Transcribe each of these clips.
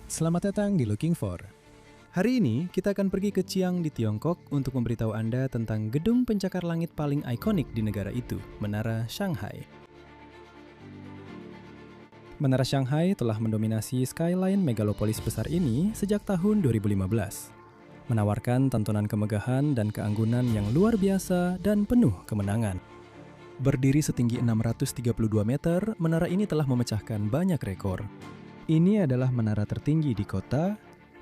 Selamat datang di Looking For. Hari ini kita akan pergi ke Chiang di Tiongkok untuk memberitahu Anda tentang gedung pencakar langit paling ikonik di negara itu, Menara Shanghai. Menara Shanghai telah mendominasi skyline megalopolis besar ini sejak tahun 2015, menawarkan tontonan kemegahan dan keanggunan yang luar biasa dan penuh kemenangan. Berdiri setinggi 632 meter, menara ini telah memecahkan banyak rekor. Ini adalah menara tertinggi di kota,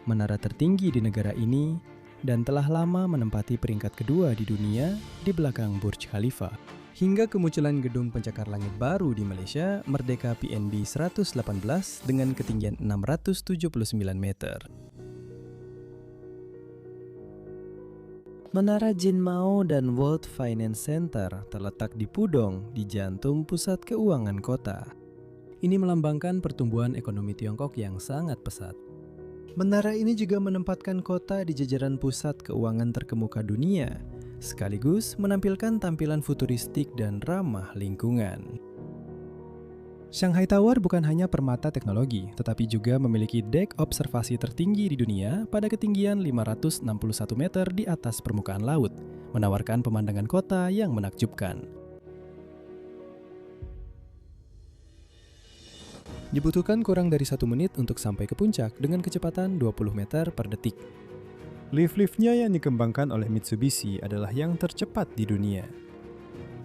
menara tertinggi di negara ini, dan telah lama menempati peringkat kedua di dunia di belakang Burj Khalifa. Hingga kemunculan gedung pencakar langit baru di Malaysia, Merdeka PNB 118 dengan ketinggian 679 meter. Menara Jin Mao dan World Finance Center terletak di Pudong, di jantung pusat keuangan kota. Ini melambangkan pertumbuhan ekonomi Tiongkok yang sangat pesat. Menara ini juga menempatkan kota di jajaran pusat keuangan terkemuka dunia, sekaligus menampilkan tampilan futuristik dan ramah lingkungan. Shanghai Tower bukan hanya permata teknologi, tetapi juga memiliki dek observasi tertinggi di dunia pada ketinggian 561 meter di atas permukaan laut, menawarkan pemandangan kota yang menakjubkan. Dibutuhkan kurang dari 1 menit untuk sampai ke puncak dengan kecepatan 20 meter per detik. Lift-liftnya yang dikembangkan oleh Mitsubishi adalah yang tercepat di dunia.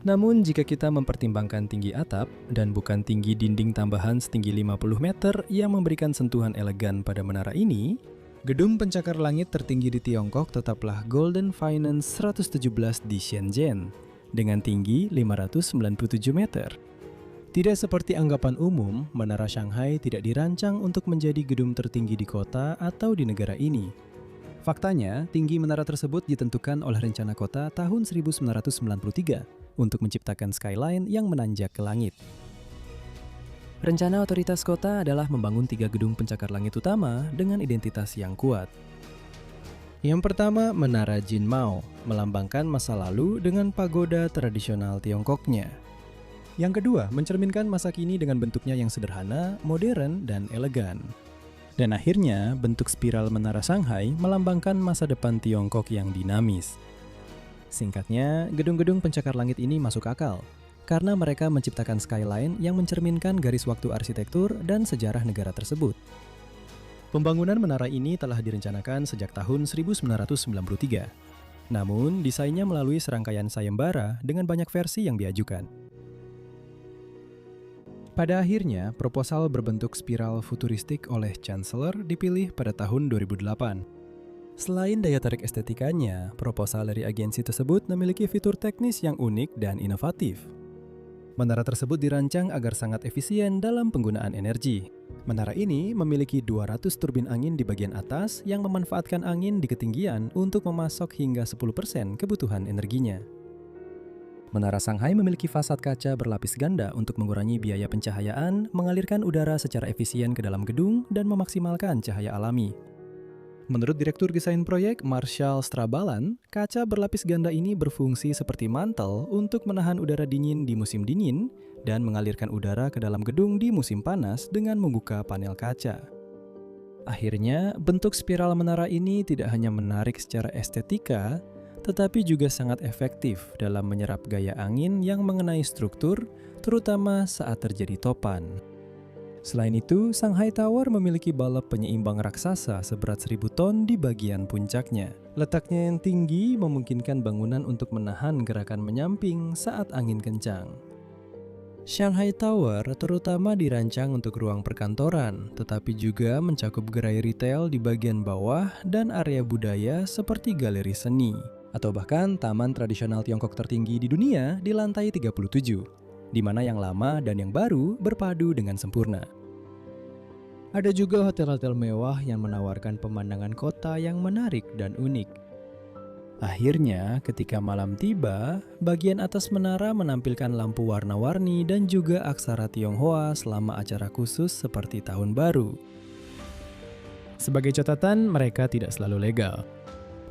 Namun jika kita mempertimbangkan tinggi atap dan bukan tinggi dinding tambahan setinggi 50 meter yang memberikan sentuhan elegan pada menara ini, gedung pencakar langit tertinggi di Tiongkok tetaplah Golden Finance 117 di Shenzhen dengan tinggi 597 meter. Tidak seperti anggapan umum, Menara Shanghai tidak dirancang untuk menjadi gedung tertinggi di kota atau di negara ini. Faktanya, tinggi menara tersebut ditentukan oleh rencana kota tahun 1993 untuk menciptakan skyline yang menanjak ke langit. Rencana otoritas kota adalah membangun 3 gedung pencakar langit utama dengan identitas yang kuat. Yang pertama, Menara Jin Mao, melambangkan masa lalu dengan pagoda tradisional Tiongkoknya. Yang kedua, mencerminkan masa kini dengan bentuknya yang sederhana, modern, dan elegan. Dan akhirnya, bentuk spiral Menara Shanghai melambangkan masa depan Tiongkok yang dinamis. Singkatnya, gedung-gedung pencakar langit ini masuk akal, karena mereka menciptakan skyline yang mencerminkan garis waktu arsitektur dan sejarah negara tersebut. Pembangunan menara ini telah direncanakan sejak tahun 1993. Namun, desainnya melalui serangkaian sayembara dengan banyak versi yang diajukan. Pada akhirnya, proposal berbentuk spiral futuristik oleh Chancellor dipilih pada tahun 2008. Selain daya tarik estetikanya, proposal dari agensi tersebut memiliki fitur teknis yang unik dan inovatif. Menara tersebut dirancang agar sangat efisien dalam penggunaan energi. Menara ini memiliki 200 turbin angin di bagian atas yang memanfaatkan angin di ketinggian untuk memasok hingga 10% kebutuhan energinya. Menara Shanghai memiliki fasad kaca berlapis ganda untuk mengurangi biaya pencahayaan, mengalirkan udara secara efisien ke dalam gedung, dan memaksimalkan cahaya alami. Menurut Direktur Desain Proyek Marshall Strabalan, kaca berlapis ganda ini berfungsi seperti mantel untuk menahan udara dingin di musim dingin dan mengalirkan udara ke dalam gedung di musim panas dengan membuka panel kaca. Akhirnya, bentuk spiral menara ini tidak hanya menarik secara estetika, tetapi juga sangat efektif dalam menyerap gaya angin yang mengenai struktur, terutama saat terjadi topan. Selain itu, Shanghai Tower memiliki balap penyeimbang raksasa seberat 1000 ton di bagian puncaknya. Letaknya yang tinggi memungkinkan bangunan untuk menahan gerakan menyamping saat angin kencang. Shanghai Tower terutama dirancang untuk ruang perkantoran, tetapi juga mencakup gerai retail di bagian bawah dan area budaya seperti galeri seni, atau bahkan taman tradisional Tiongkok tertinggi di dunia di lantai 37, di mana yang lama dan yang baru berpadu dengan sempurna. Ada juga hotel-hotel mewah yang menawarkan pemandangan kota yang menarik dan unik. Akhirnya, ketika malam tiba, bagian atas menara menampilkan lampu warna-warni dan juga aksara Tionghoa selama acara khusus seperti Tahun Baru. Sebagai catatan, mereka tidak selalu legal.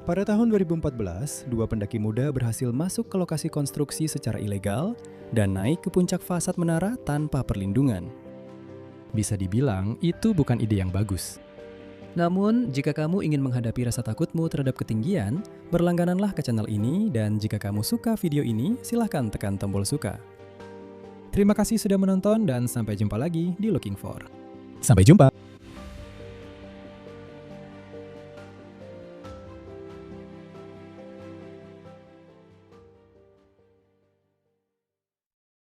Pada tahun 2014, 2 pendaki muda berhasil masuk ke lokasi konstruksi secara ilegal dan naik ke puncak fasad menara tanpa perlindungan. Bisa dibilang, itu bukan ide yang bagus. Namun, jika kamu ingin menghadapi rasa takutmu terhadap ketinggian, berlanggananlah ke channel ini dan jika kamu suka video ini, silahkan tekan tombol suka. Terima kasih sudah menonton dan sampai jumpa lagi di Looking For. Sampai jumpa!